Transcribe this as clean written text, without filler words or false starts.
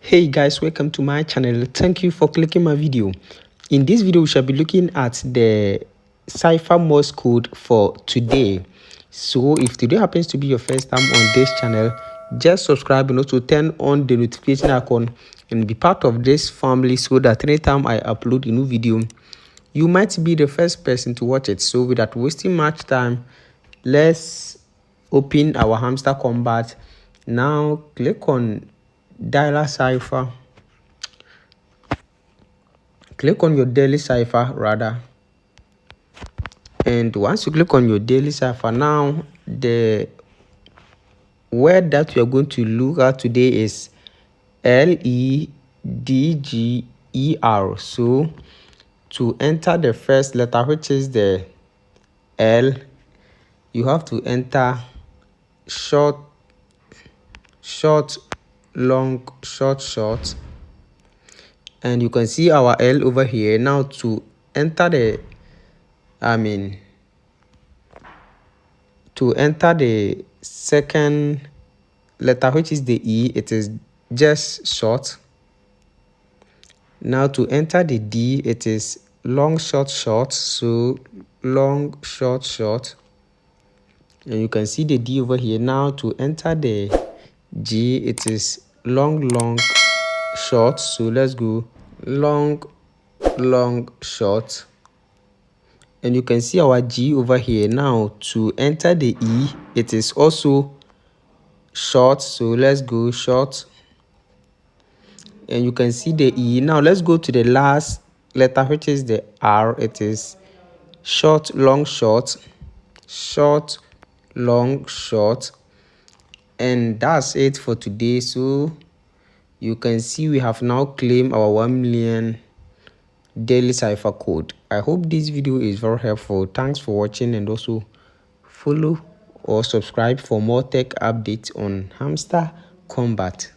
Hey guys, welcome to my channel. Thank you for clicking my video. In this video we shall be looking at the Cipher Morse code for today. So if today happens to be your first time on this channel, just subscribe and also turn on the notification icon and be part of this family so that anytime I upload a new video, you might be the first person to watch it. So without wasting much time, let's open our Hamster Kombat. Now click on dialer cipher. Click on your daily cipher rather, and once you click on your daily cipher, now the word that we are going to look at today is LEDGER. So to enter the first letter, which is the L, you have to enter short, long, short, and you can see our L over here. Now to enter the second letter, which is the E, it is just short. Now to enter the D, it is long, short, so long, short, and you can see the D over here. Now to enter the G, it is long, short, so let's go long, short, and you can see our G over here. Now to enter the E, it is also short, so let's go short, and you can see the E. Now let's go to the last letter, which is the R. It is short, long, short, long, short, and that's it for today. So you can see we have now claimed our 1 million daily cipher code. I hope this video is very helpful. Thanks for watching, and also follow or subscribe for more tech updates on Hamster Kombat.